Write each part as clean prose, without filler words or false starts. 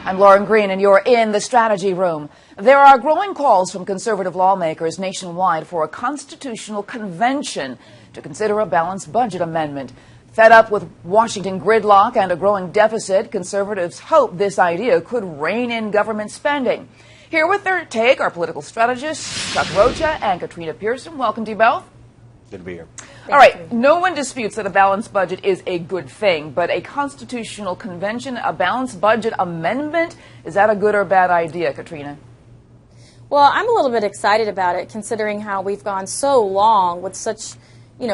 I'm Lauren Green, and you're in the Strategy Room. There are growing calls from conservative lawmakers nationwide for a constitutional convention to consider a balanced budget amendment. Fed up with Washington gridlock and a growing deficit, conservatives hope this idea could rein in government spending. Here with their take are political strategists Chuck Rocha and Katrina Pierson. Welcome to you both. Good to be here. All right, no one disputes that a balanced budget is a good thing, but a constitutional convention, a balanced budget amendment, is that a good or bad idea, Katrina? Well, I'm a little bit excited about it, considering how we've gone so long with such,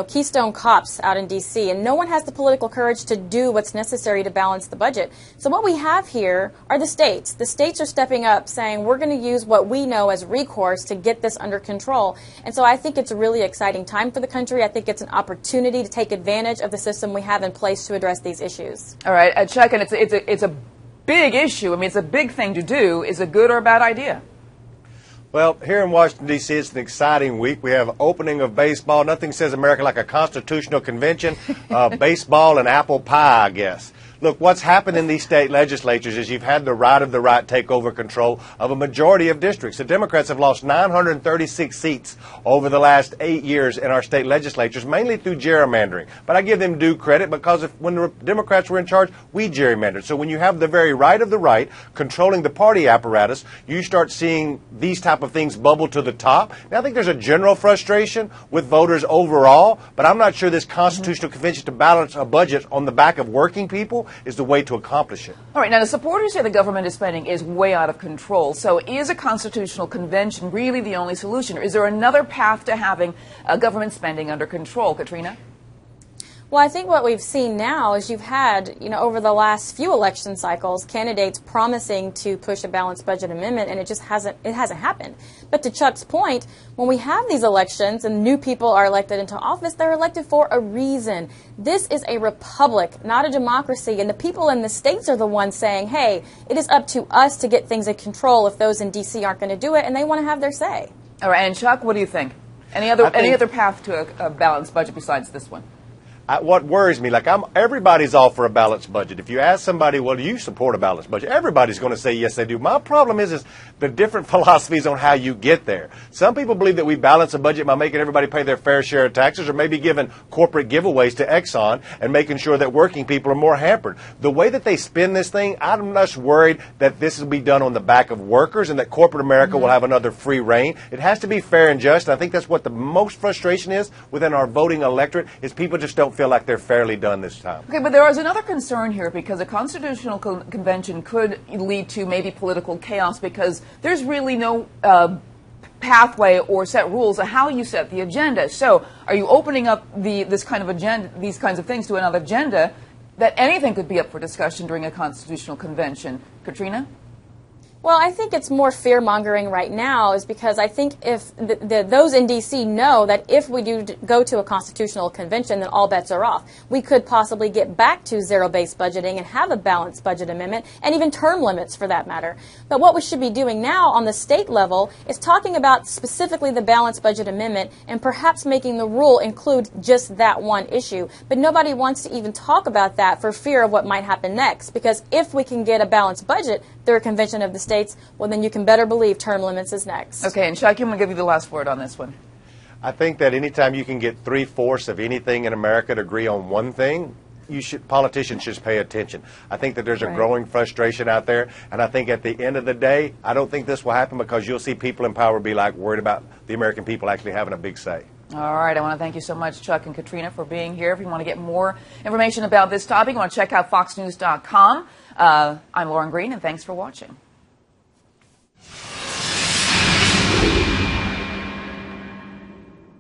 keystone cops out in D.C., and no one has the political courage to do what's necessary to balance the budget. So what we have here are the states. The states are stepping up, saying we're going to use what we know as recourse to get this under control. And so I think it's a really exciting time for the country. I think it's an opportunity to take advantage of the system we have in place to address these issues. All right, Chuck, and it's a big issue. I mean, it's a big thing to do. Is it good or a bad idea? Well, here in Washington, D.C., it's an exciting week. We have opening of baseball. Nothing says America like a constitutional convention. Baseball and apple pie, I guess. Look, what's happened in these state legislatures is you've had the right take over control of a majority of districts. The Democrats have lost 936 seats over the last 8 years in our state legislatures, mainly through gerrymandering. But I give them due credit because when the Democrats were in charge, we gerrymandered. So when you have the very right of the right controlling the party apparatus, you start seeing these type of things bubble to the top. Now, I think there's a general frustration with voters overall, but I'm not sure this constitutional convention to balance a budget on the back of working people is the way to accomplish it. All right, now the supporters say the government spending is way out of control. So is a constitutional convention really the only solution? Or is there another path to having government spending under control, Katrina? Well, I think what we've seen now is you've had, over the last few election cycles, candidates promising to push a balanced budget amendment, and it hasn't happened. But to Chuck's point, when we have these elections and new people are elected into office, they're elected for a reason. This is a republic, not a democracy, and the people in the states are the ones saying, hey, it is up to us to get things in control if those in D.C. aren't going to do it, and they want to have their say. All right, and Chuck, what do you think? Any other path to a balanced budget besides this one? What worries me, everybody's all for a balanced budget. If you ask somebody, well, do you support a balanced budget? Everybody's going to say, yes, they do. My problem is the different philosophies on how you get there. Some people believe that we balance a budget by making everybody pay their fair share of taxes, or maybe giving corporate giveaways to Exxon and making sure that working people are more hampered. The way that they spin this thing, I'm less worried that this will be done on the back of workers and that corporate America will have another free reign. It has to be fair and just. I think that's what the most frustration is within our voting electorate, is people just don't feel like they're fairly done this time. Okay, but there is another concern here, because a constitutional convention could lead to maybe political chaos, because there's really no pathway or set rules of how you set the agenda. So are you opening up this kind of agenda, these kinds of things, to another agenda, that anything could be up for discussion during a constitutional convention? Katrina? Well, I think it's more fear-mongering right now, is because I think if those in D.C. know that if we do go to a constitutional convention, then all bets are off. We could possibly get back to zero-based budgeting and have a balanced budget amendment, and even term limits for that matter. But what we should be doing now on the state level is talking about specifically the balanced budget amendment, and perhaps making the rule include just that one issue. But nobody wants to even talk about that for fear of what might happen next, because if we can get a balanced budget through a convention of the states, well, then you can better believe term limits is next. Okay, and Chuck, I'm going to give you the last word on this one. I think that anytime you can get 3/4 of anything in America to agree on one thing, politicians should pay attention. I think that there's a growing frustration out there, and I think at the end of the day, I don't think this will happen, because you'll see people in power be worried about the American people actually having a big say. All right, I want to thank you so much, Chuck and Katrina, for being here. If you want to get more information about this topic, you want to check out foxnews.com. I'm Lauren Green, and thanks for watching.